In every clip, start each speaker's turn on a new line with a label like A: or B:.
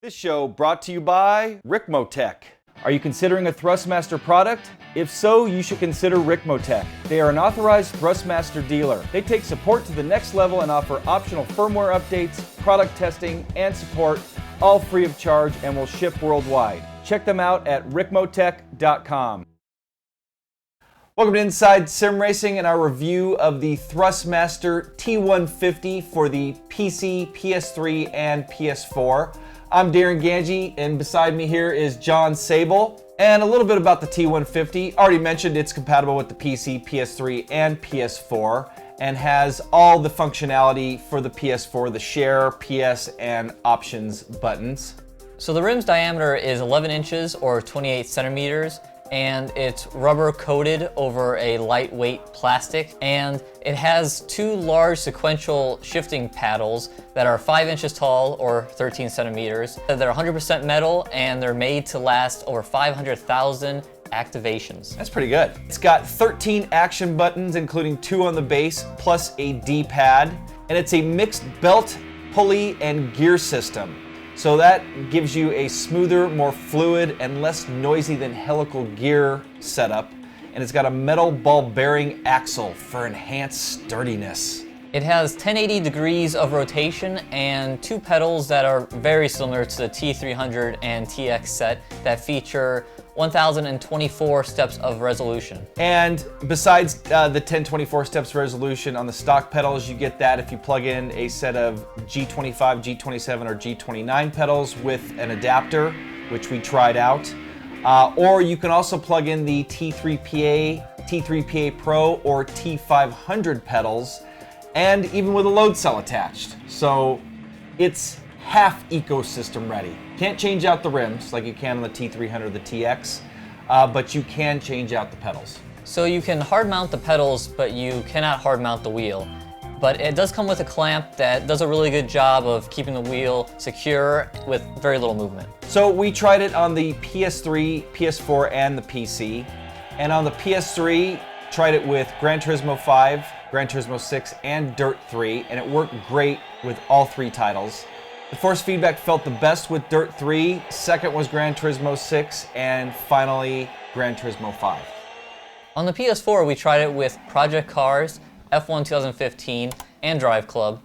A: This show brought to you by Ricmotech. Are you considering a Thrustmaster product? If so, you should consider Ricmotech. They are an authorized Thrustmaster dealer. They take support to the next level and offer optional firmware updates, product testing, and support, all free of charge, and will ship worldwide. Check them out at ricmotech.com. Welcome to Inside Sim Racing and our review of the Thrustmaster T150 for the PC, PS3, and PS4. I'm Darin and beside me here is John Sable. And a little bit about the T150. Already mentioned it's compatible with the PC, PS3, and PS4 and has all the functionality for the PS4, the share, PS, and options buttons.
B: So the rim's diameter is 11 inches or 28 centimeters, and it's rubber coated over a lightweight plastic, and it has two large sequential shifting paddles that are 5 inches tall or 13 centimeters. They're 100% metal and they're made to last over 500,000 activations.
A: That's pretty good. It's got 13 action buttons, including 2 on the base, plus a D-pad, and it's a mixed belt, pulley, and gear system. So that gives you a smoother, more fluid, and less noisy than helical gear setup. And it's got a metal ball bearing axle for enhanced sturdiness.
B: It has 1080 degrees of rotation and 2 pedals that are very similar to the T300 and TX set that feature 1024 steps of resolution.
A: And besides the 1024 steps resolution on the stock pedals, you get that if you plug in a set of G25, G27, or G29 pedals with an adapter, which we tried out. Or you can also plug in the T3PA, T3PA Pro, or T500 pedals, and even with a load cell attached. So it's half ecosystem ready. Can't change out the rims like you can on the T300 or the TX, but you can change out the pedals.
B: So you can hard mount the pedals, but you cannot hard mount the wheel. But it does come with a clamp that does a really good job of keeping the wheel secure with very little movement.
A: So we tried it on the PS3, PS4, and the PC. And on the PS3, tried it with Gran Turismo 5, Gran Turismo 6, and Dirt 3, and it worked great with all 3 titles. The force feedback felt the best with Dirt 3, second was Gran Turismo 6, and finally Gran Turismo 5.
B: On the PS4, we tried it with Project Cars, F1 2015, and Drive Club.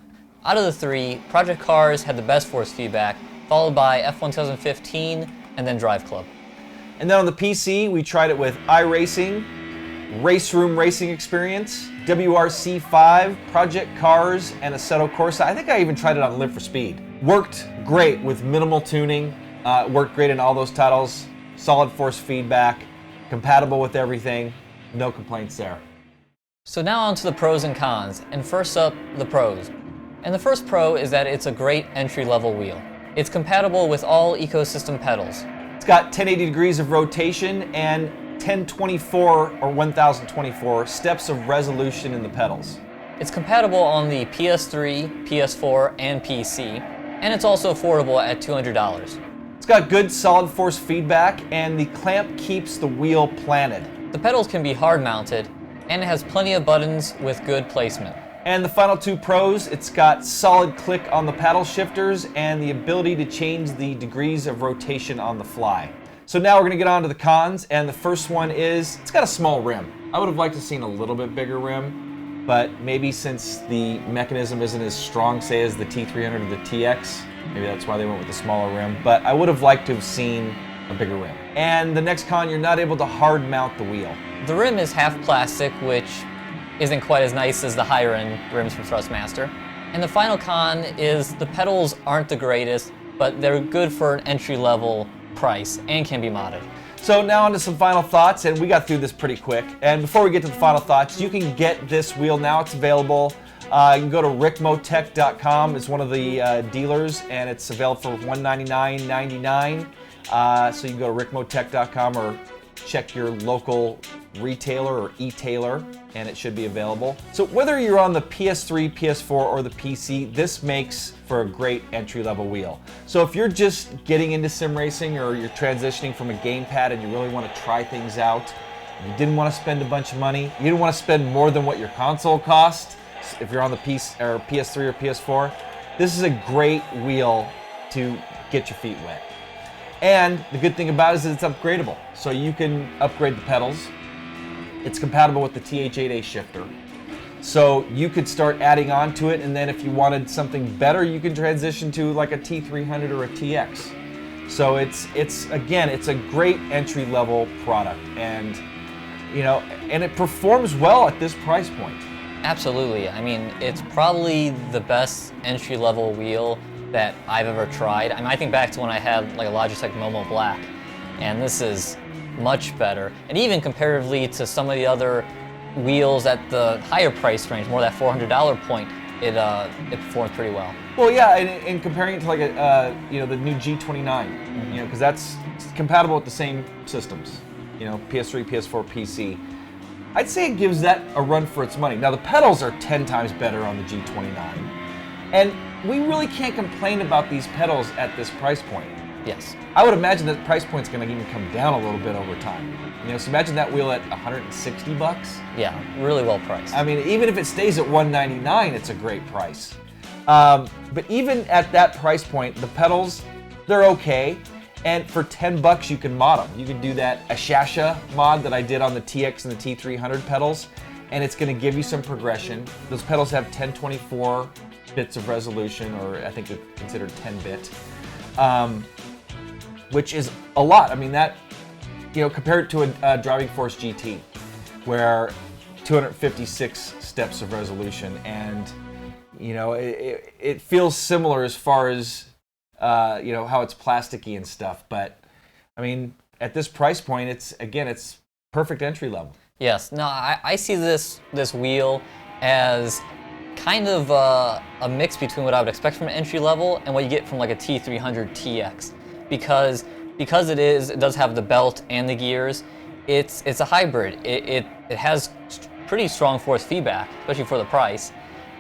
B: Out of the 3, Project Cars had the best force feedback, followed by F1 2015, and then Drive Club.
A: And then on the PC, we tried it with iRacing, Race Room Racing Experience, WRC5, Project Cars, and Assetto Corsa. I think I even tried it on Live for Speed. Worked great with minimal tuning, worked great in all those titles, solid force feedback, compatible with everything, no complaints there.
B: So now on to the pros and cons, and first up, the pros. And the first pro is that it's a great entry-level wheel. It's compatible with all ecosystem pedals.
A: It's got 1080 degrees of rotation and 1024 or 1024 steps of resolution in the pedals.
B: It's compatible on the PS3, PS4, and PC, and it's also affordable at $200.
A: It's got good solid force feedback, and the clamp keeps the wheel planted.
B: The pedals can be hard mounted, and it has plenty of buttons with good placement.
A: And the final 2 pros, it's got solid click on the paddle shifters and the ability to change the degrees of rotation on the fly. So now we're going to get on to the cons, and the first one is it's got a small rim. I would have liked to have seen a little bit bigger rim, but maybe since the mechanism isn't as strong, say, as the T300 or the TX, maybe that's why they went with the smaller rim, but I would have liked to have seen a bigger rim. And the next con, you're not able to hard mount the wheel.
B: The rim is half plastic, which isn't quite as nice as the higher end rims from Thrustmaster. And the final con is the pedals aren't the greatest, but they're good for an entry-level price and can be modded.
A: So now on to some final thoughts, and we got through this pretty quick. And before we get to the final thoughts, you can get this wheel now. It's available. You can go to ricmotech.com. It's one of the dealers, and it's available for $199.99. So you can go to ricmotech.com or check your local retailer or e-tailer, and it should be available. So whether you're on the PS3, PS4, or the PC, this makes for a great entry-level wheel. So if you're just getting into sim racing, or you're transitioning from a gamepad and you really want to try things out, you didn't want to spend a bunch of money, you didn't want to spend more than what your console cost, if you're on the PS3 or PS4, this is a great wheel to get your feet wet. And the good thing about it is that it's upgradable. So you can upgrade the pedals. It's compatible with the TH8A shifter. So you could start adding on to it, and then if you wanted something better, you can transition to like a T300 or a TX. So it's a great entry-level product, and and it performs well at this price point.
B: Absolutely. I mean, it's probably the best entry-level wheel that I've ever tried. I mean, I think back to when I had like a Logitech Momo Black, and this is much better. And even comparatively to some of the other wheels at the higher price range, more that $400 point, it performs pretty well.
A: Well, yeah, and comparing it to like the new G29, because that's compatible with the same systems, PS3, PS4, PC. I'd say it gives that a run for its money. Now the pedals are 10 times better on the G29, and we really can't complain about these pedals at this price point.
B: Yes.
A: I would imagine that price point's going to even come down a little bit over time. So imagine that wheel at $160.
B: Yeah, really well priced.
A: I mean, even if it stays at $199, it's a great price. But even at that price point, the pedals, they're okay. And for $10, you can mod them. You can do that Ashasha mod that I did on the TX and the T300 pedals, and it's going to give you some progression. Those pedals have 1024 bits of resolution, or I think they're considered 10-bit, which is a lot. I mean, that, compare it to a Driving Force GT, where 256 steps of resolution, and it feels similar as far as how it's plasticky and stuff. But I mean, at this price point, it's perfect entry level.
B: Yes. No, I see this wheel as kind of a mix between what I would expect from an entry level and what you get from like a T300 TX, because it does have the belt and the gears. It's a hybrid. It has pretty strong force feedback, especially for the price,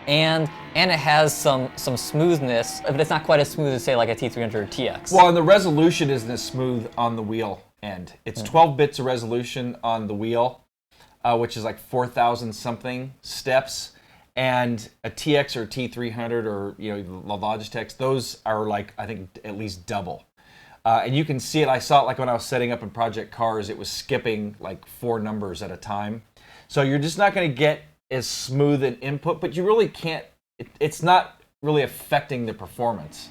B: and it has some smoothness, but it's not quite as smooth as say like a T300 TX.
A: Well, and the resolution isn't as smooth on the wheel end. It's 12 bits of resolution on the wheel, which is like 4,000 something steps. And a TX or T300 or the Logitechs, those are like, I think, at least double. And you can see it. I saw it like when I was setting up in Project Cars. It was skipping like 4 numbers at a time. So you're just not going to get as smooth an input, but you really can't. It's not really affecting the performance.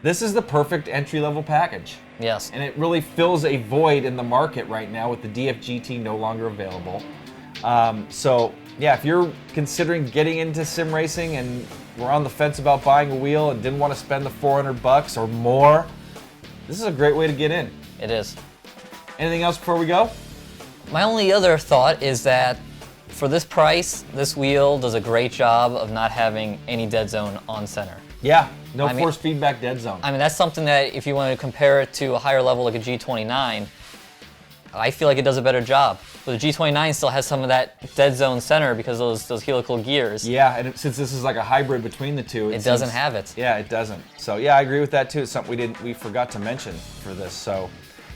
A: This is the perfect entry-level package.
B: Yes.
A: And it really fills a void in the market right now with the DF-GT no longer available. So yeah, if you're considering getting into sim racing and were on the fence about buying a wheel and didn't want to spend the $400 or more, this is a great way to get in.
B: It is.
A: Anything else before we go?
B: My only other thought is that for this price, this wheel does a great job of not having any dead zone on center.
A: Yeah, no force feedback dead zone.
B: I mean, that's something that if you want to compare it to a higher level like a G29, I feel like it does a better job. But the G29 still has some of that dead zone center because of those helical gears.
A: Yeah, and since this is like a hybrid between the two,
B: it doesn't have it.
A: Yeah, it doesn't. So yeah, I agree with that too. It's something we forgot to mention for this. So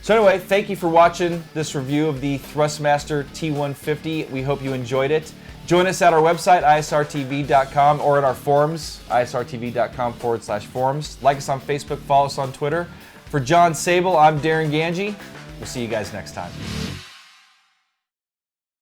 A: anyway, thank you for watching this review of the Thrustmaster T150. We hope you enjoyed it. Join us at our website, isrtv.com, or at our forums, isrtv.com/forums. Like us on Facebook, follow us on Twitter. For John Sable, I'm Darin Ganji. We'll see you guys next time.